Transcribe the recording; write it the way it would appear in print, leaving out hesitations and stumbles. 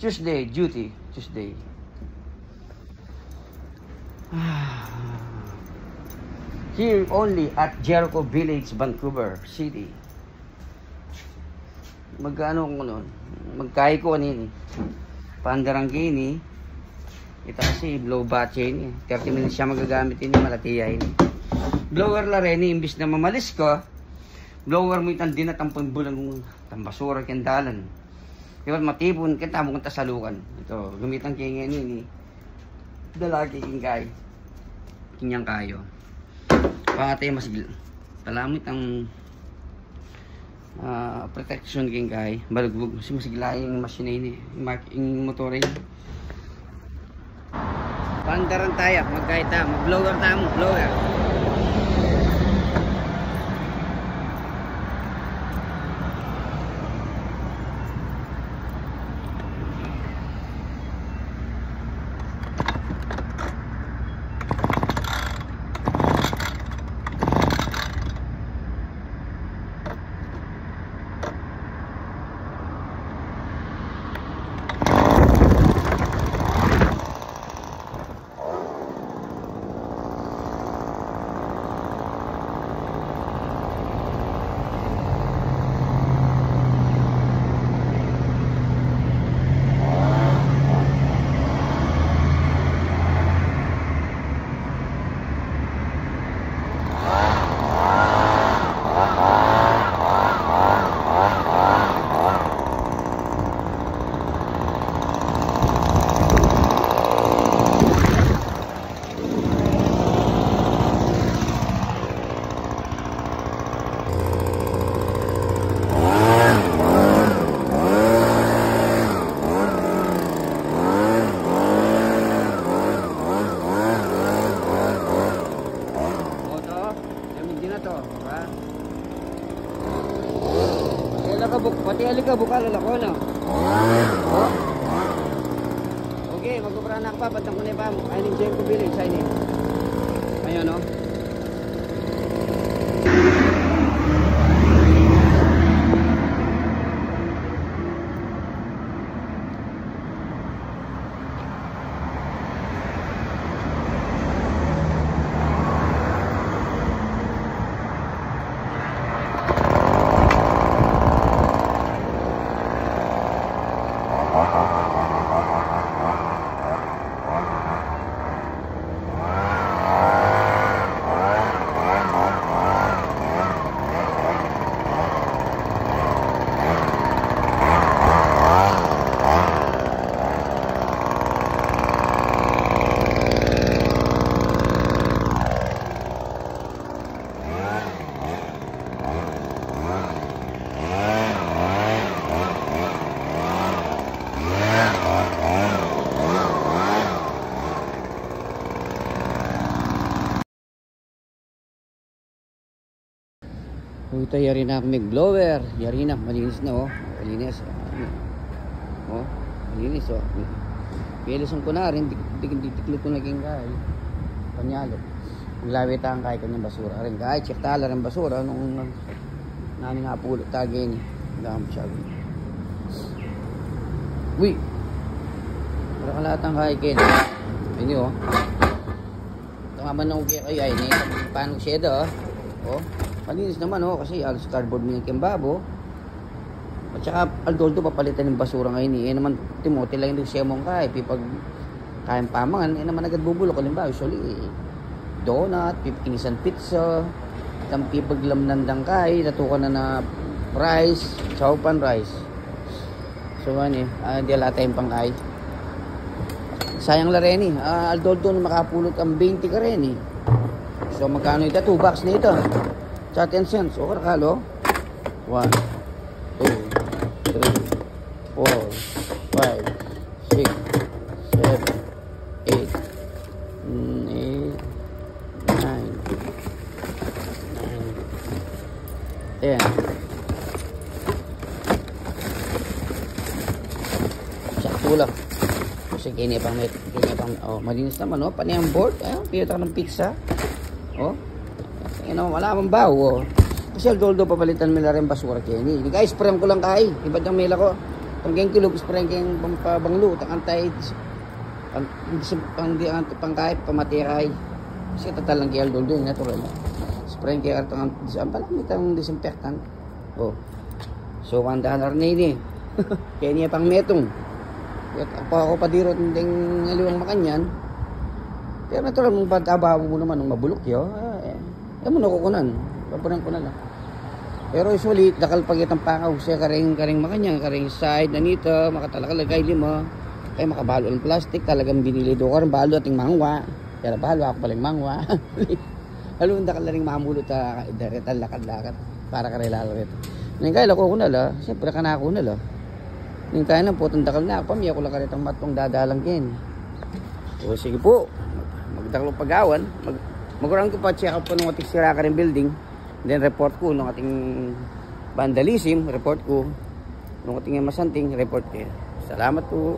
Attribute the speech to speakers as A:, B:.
A: Tuesday, duty. Tuesday. Here only at Jericho Village, Vancouver City. Magkano ko nun? Magkaya ko kanini. Pandarang gini. Ito kasi blow batch ini. 30 minutes siya magagamit ini. Malatiya ini. Blower la rin. Imbis na mamalis ko. Blower mo itang dinatampon bulan kong tambasura kendalan. Diba matipon kita mo kong tasalukan. Ito. Gumitang kaya ini. Dalagi kingkay. Kinyang kayo. Pakatay mas palamit ang protection king kay balugbog kasi mas gilaing machine ini yung motor ini. Pandaran tayo magkaita mag-blower tayo blower. Pati alika bukal ala ko na. Oh. Okay, magkubranak pa patang kunay pa. Ayun Jericho Village sa ini. Ayun no. Ito yari na may blower, yari na malinis na oh, malinis. Oh, malinis oh. Pilisong ko na rin, dikit ko naging kay panyalo. Maglawit ang kay kanyang basura rin. Kay check tala rin basura nung namin napulot tagin. Dami siya. Uy. Para kalatang kay ken. Ini oh. Tama nang kay ay ni paano siya do oh. Malinis naman oh kasi alas cardboard niya kembabo. At saka aldoldo papalitan ng basura ngayon eh naman Timothy lang yung siya mong kay pipag kayang pamangan eh naman agad bubulok halimbawa usually donut, pipinisan pizza, tampi paglamnandang kay natukan na na rice, chowpan rice. So ano di ala tayong pang kay. Sayang la rin eh. Aldoldo na makapulot ang 20 ka rin eh. So magkano ito? 2 bucks na ito. Sa 10 cents. O karakalo? 1, 2, 3, 4, 5, 6, 7, 8, 9, 10. Sakto lang. Kasi kanya pang oh, malinis naman oh. Panay ang board. Ayun, piyota ng pizza. Oh. Wala mang baho oh. Kasi aldoldo papalitan nila rin basura kaya ni. Guys, prem ko lang kay. Ibad ang mela ko. Panggeng kilog, sprengkeng pampabanglo, takantay, pang kahit pamatiray. Kasi tatalang kiyal doon, natural. Sprengkeng atang palang disinfectant. Oh. So, kandahan na ini. Kaya niya pang metong. Ako pa dirot ng ngaliwang makanyan. Pero natural mong pagkabaho mo naman ng mabulok yo. Mo nakukunan. Papunan ko na lang. Pero usually, dakal pagitang pangaw siya karing makanya, karing side na nito, makatalakal lima. Kaya makabalo ang plastic, talagang binili do ko rin balo ating mangwa. Kaya balo ako paling mangwa. Halun dakal ring mamulot daretan lakad-lakad para karelalo rito. Nang kaya ko kunala, siyempre kana ko kunala. Nang kaya na po dakal na, pamiya ko lang karitang matong dadalang kin. O sige po, magdakal pagawan, magurang ko pa check up po ng ating sira ka rin building. Then report ko ng ating vandalism, report ko. Nung ating masanting, report ko. Salamat po.